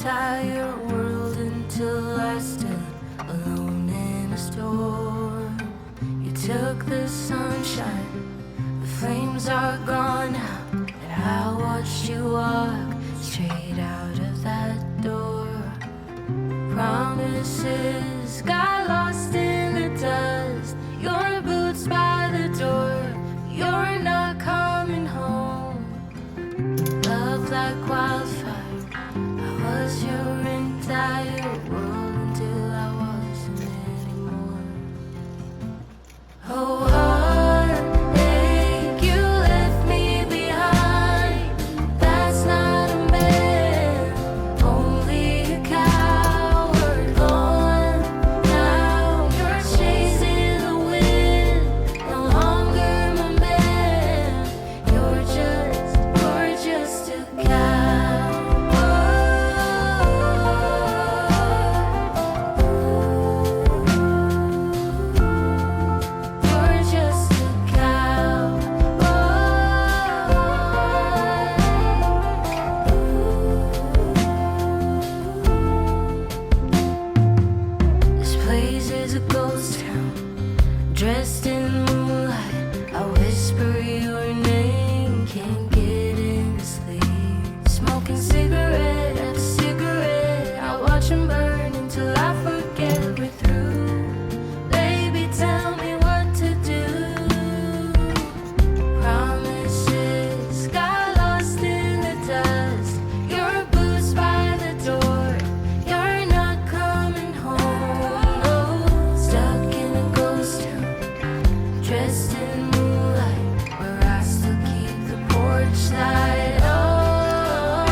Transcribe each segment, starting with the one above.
entire world until I stood alone in a storm. You took the sunshine, the flames are gone now, and I watched you walk straight out of that door. Promises got lost in the dust. Your boots by the door, you're not coming home. Love like wildfire, I was your entire world until I wasn't anymore. Oh, heartache, you left me behind. That's not a man, only a coward. Gone now, you're chasing the wind. No longer my man, you're just a cow. You're just a cow. This place is a ghost town, dressed in moonlight. I whisper your name, can't get any sleep. Smoking cigarette after cigarette, I watch them burn until I forget we're through. Baby, tell me what to do. Promises got lost in the dust. Your boots by the door, you're not coming home. No, stuck in a ghost town, dressed in moonlight, where I still keep the porch light on.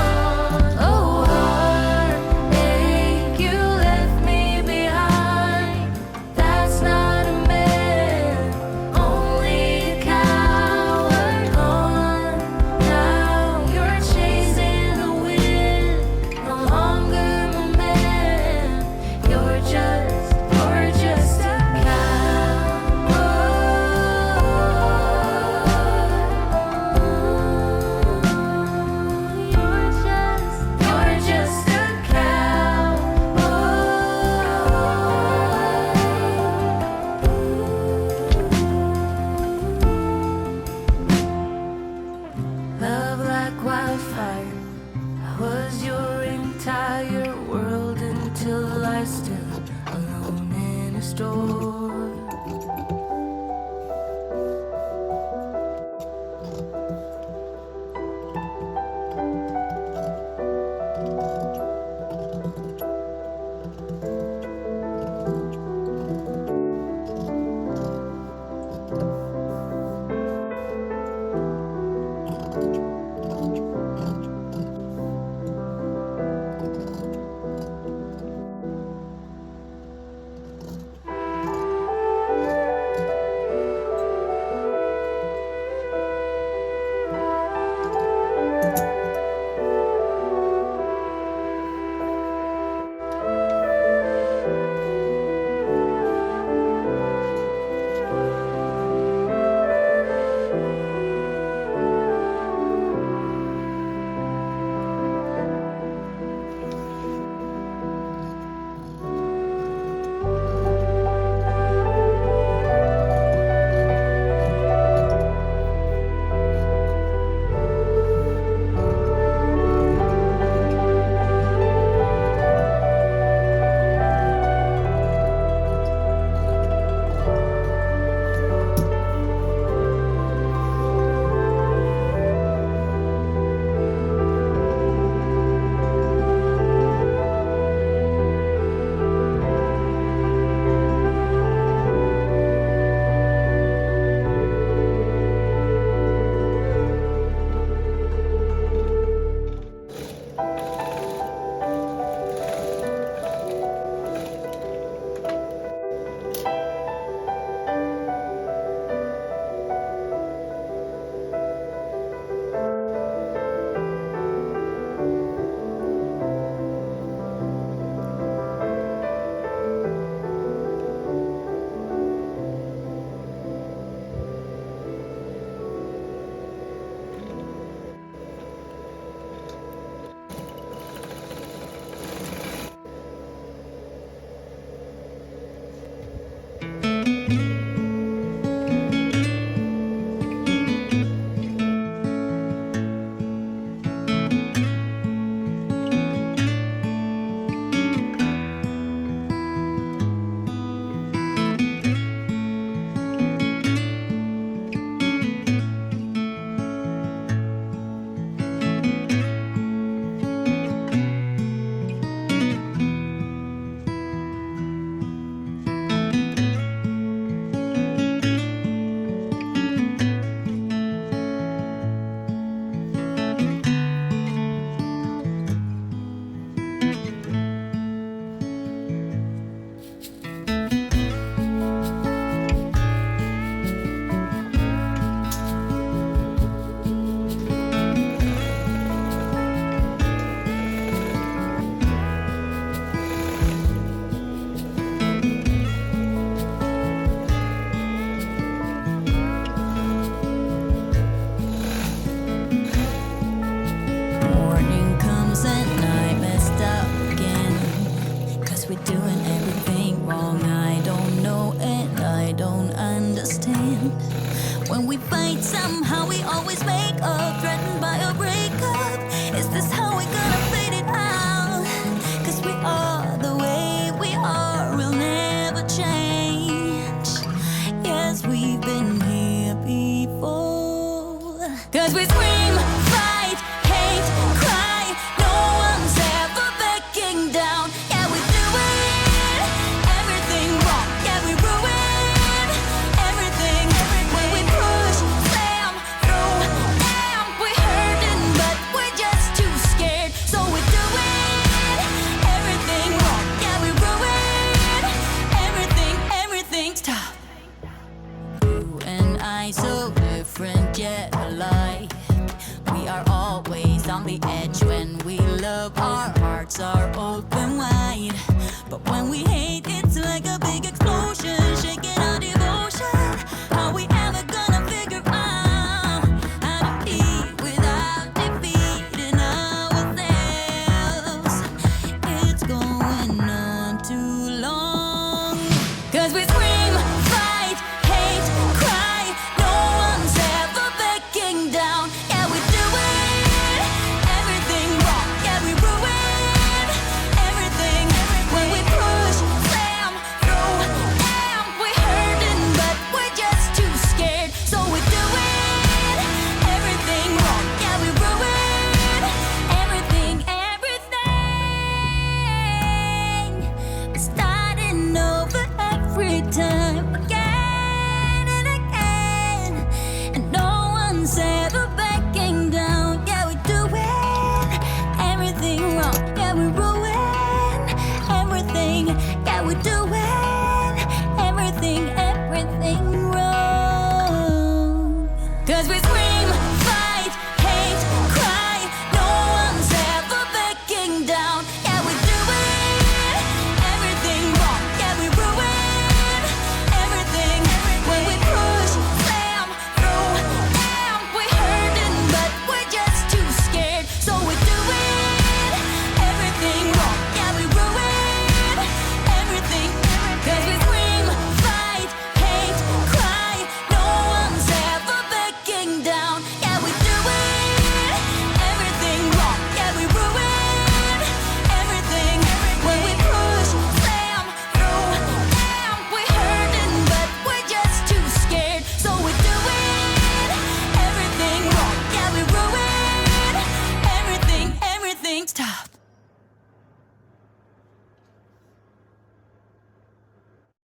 Oh, heartache, you left me behind. That's not a man, only a coward. Gone now, you're chasing the wind. No longer my man, you're just a cow. You're just a cow. Love like wildfire, I was your entire world until I stood alone in a store. are open wide. But when we